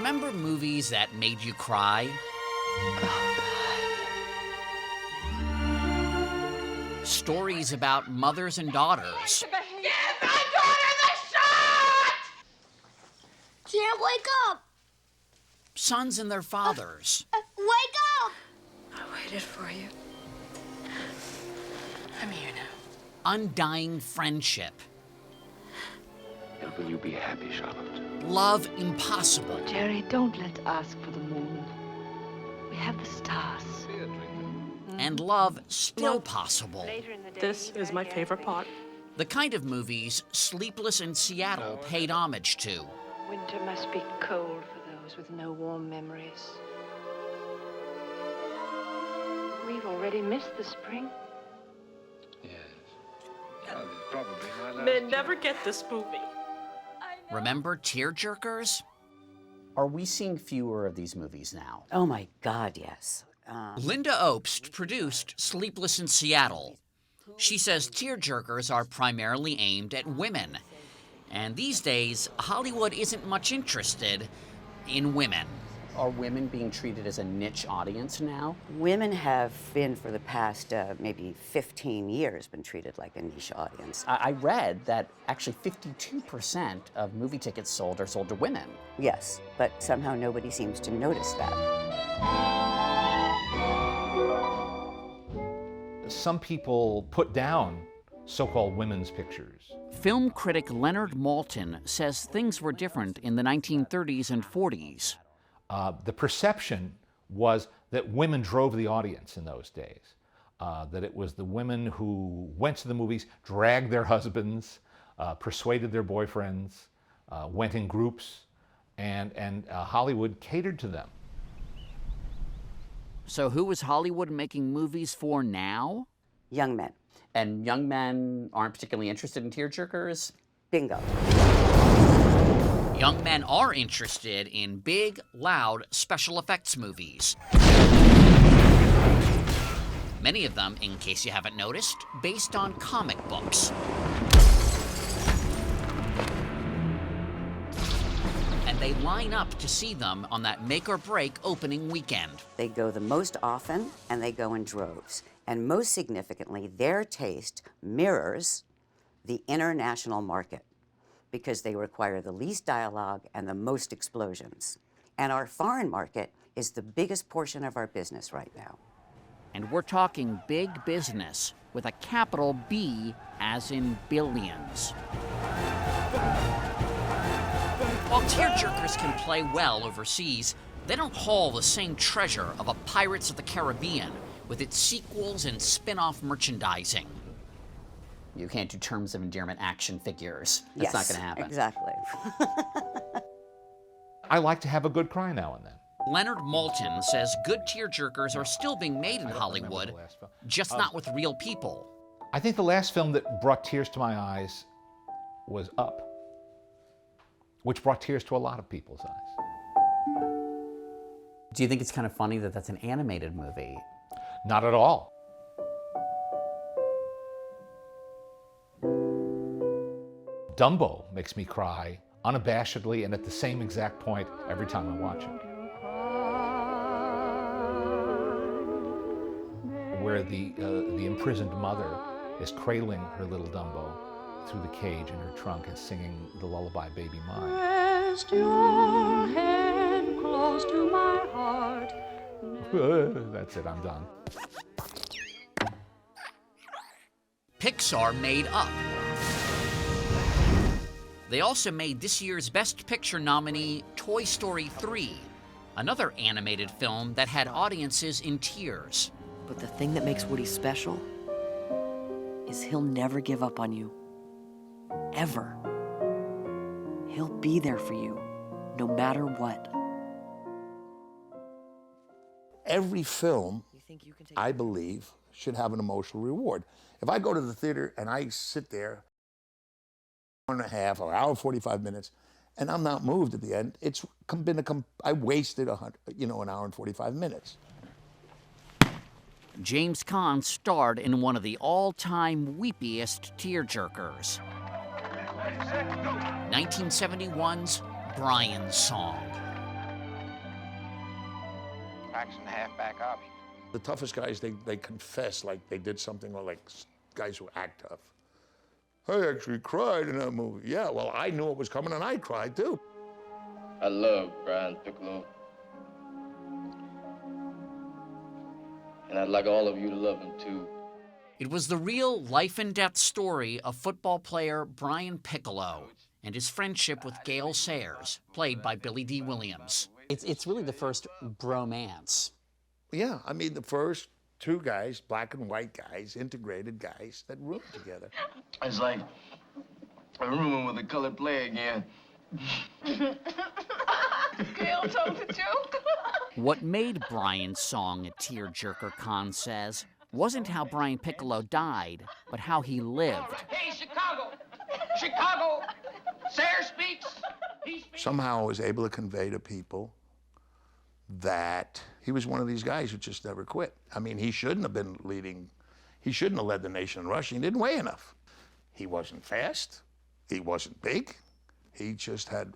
Remember movies that made you cry? Stories about mothers and daughters. Give my daughter the shot! Can't wake up! Sons and their fathers. Wake up! I waited for you. I'm here now. Undying friendship. And will you be happy, Charlotte? Love impossible. Jerry, don't let's ask for the moon. We have the stars. And love still possible. This is my favorite part. The kind of movies Sleepless in Seattle paid homage to. Winter must be cold for those with no warm memories. We've already missed the spring. Yes. Well, it's probably my last Men never get this movie. Remember tearjerkers? Are we seeing fewer of these movies now? Oh my God, yes. Lynda Obst produced Sleepless in Seattle. She says tearjerkers are primarily aimed at women. And these days, Hollywood isn't much interested in women. Are women being treated as a niche audience now? Women have been, for the past maybe 15 years, been treated like a niche audience. I read that actually 52% of movie tickets sold are sold to women. Yes, but somehow nobody seems to notice that. Some people put down so-called women's pictures. Film critic Leonard Maltin says things were different in the 1930s and 40s. The perception was that women drove the audience in those days, that it was the women who went to the movies, dragged their husbands, persuaded their boyfriends, went in groups, and Hollywood catered to them. So who is Hollywood making movies for now? Young men. And young men aren't particularly interested in tearjerkers? Bingo. Young men are interested in big, loud special effects movies. Many of them, in case you haven't noticed, based on comic books. And they line up to see them on that make-or-break opening weekend. They go the most often, and they go in droves. And most significantly, their taste mirrors the international market, because they require the least dialogue and the most explosions. And our foreign market is the biggest portion of our business right now. And we're talking big business with a capital B as in billions. While tearjerkers can play well overseas, they don't haul the same treasure of a Pirates of the Caribbean with its sequels and spin-off merchandising. You can't do terms of endearment action figures. That's not going to happen. Exactly. I like to have a good cry now and then. Leonard Maltin says good tearjerkers are still being made in Hollywood, just not with real people. I think the last film that brought tears to my eyes was Up, which brought tears to a lot of people's eyes. Do you think it's kind of funny that that's an animated movie? Not at all. Dumbo makes me cry unabashedly and at the same exact point every time I watch it. Where the imprisoned mother is cradling her little Dumbo through the cage in her trunk and singing the lullaby Baby Mine. Rest your head close to my heart. That's it, I'm done. Pixar made Up. They also made this year's Best Picture nominee Toy Story 3, another animated film that had audiences in tears. But the thing that makes Woody special is he'll never give up on you. Ever. He'll be there for you, no matter what. Every film, I believe, should have an emotional reward. If I go to the theater and I sit there 1.5 or hour 45 minutes, and I'm not moved at the end, it's been I wasted an hour and 45 minutes. James Caan starred in one of the all-time weepiest tearjerkers. 1971's Brian's Song. quarterbacks and halfback options. The toughest guys, they confess like they did something, or like guys who act tough. I actually cried in that movie. Yeah, well, I knew it was coming and I cried too. I love Brian Piccolo. And I'd like all of you to love him too. It was the real life and death story of football player Brian Piccolo and his friendship with Gail Sayers, played by Billy D. Williams. It's really the first bromance. Yeah, I mean, the first two guys, black and white guys, integrated guys that roomed together. It's like a room with a colored play again. Gail told the joke. What made Brian's song a tearjerker, Caan says, wasn't how Brian Piccolo died, but how he lived. Hey, Chicago! Chicago! Sayers speaks! Somehow I was able to convey to people that he was one of these guys who just never quit. I mean, he shouldn't have been leading, he shouldn't have led the nation in rushing. He didn't weigh enough. He wasn't fast, he wasn't big, he just had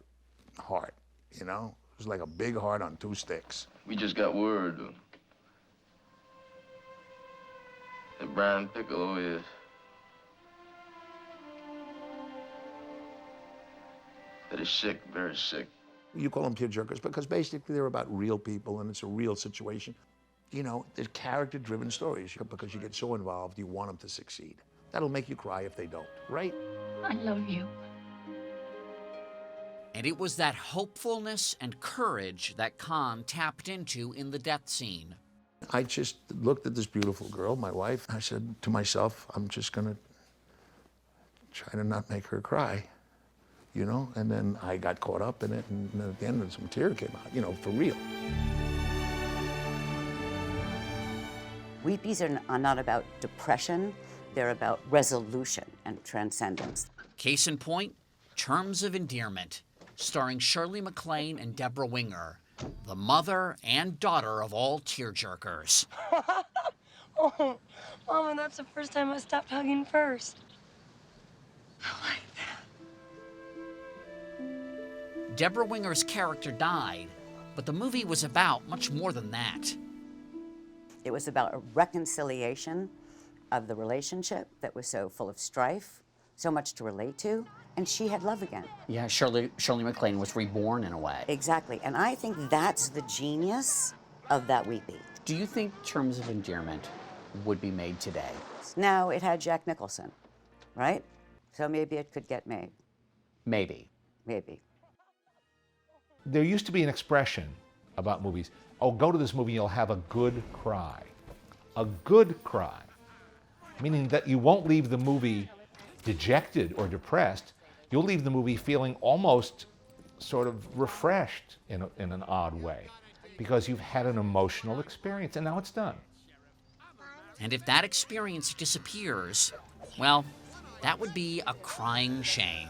heart, you know? It was like a big heart on two sticks. We just got word that Brian Piccolo is that he's sick, very sick. You call them tearjerkers because basically they're about real people and it's a real situation. You know, they're character-driven stories because you get so involved, you want them to succeed. That'll make you cry if they don't, right? I love you. And it was that hopefulness and courage that Caan tapped into in the death scene. I just looked at this beautiful girl, my wife. I said to myself, I'm just gonna try to not make her cry, you know? And then I got caught up in it, and then at the end, some tear came out, you know, for real. Weepies are not about depression, they're about resolution and transcendence. Case in point, Terms of Endearment, starring Shirley MacLaine and Deborah Winger, the mother and daughter of all tearjerkers. Oh, Mama, that's the first time I stopped hugging first. Deborah Winger's character died, but the movie was about much more than that. It was about a reconciliation of the relationship that was so full of strife, so much to relate to, and she had love again. Yeah, Shirley MacLaine was reborn in a way. Exactly, and I think that's the genius of that weepy. Do you think Terms of Endearment would be made today? No, it had Jack Nicholson, right? So maybe it could get made. Maybe. Maybe. There used to be an expression about movies, oh, go to this movie, you'll have a good cry. A good cry, meaning that you won't leave the movie dejected or depressed, you'll leave the movie feeling almost sort of refreshed in an odd way, because you've had an emotional experience and now it's done. And if that experience disappears, well, that would be a crying shame.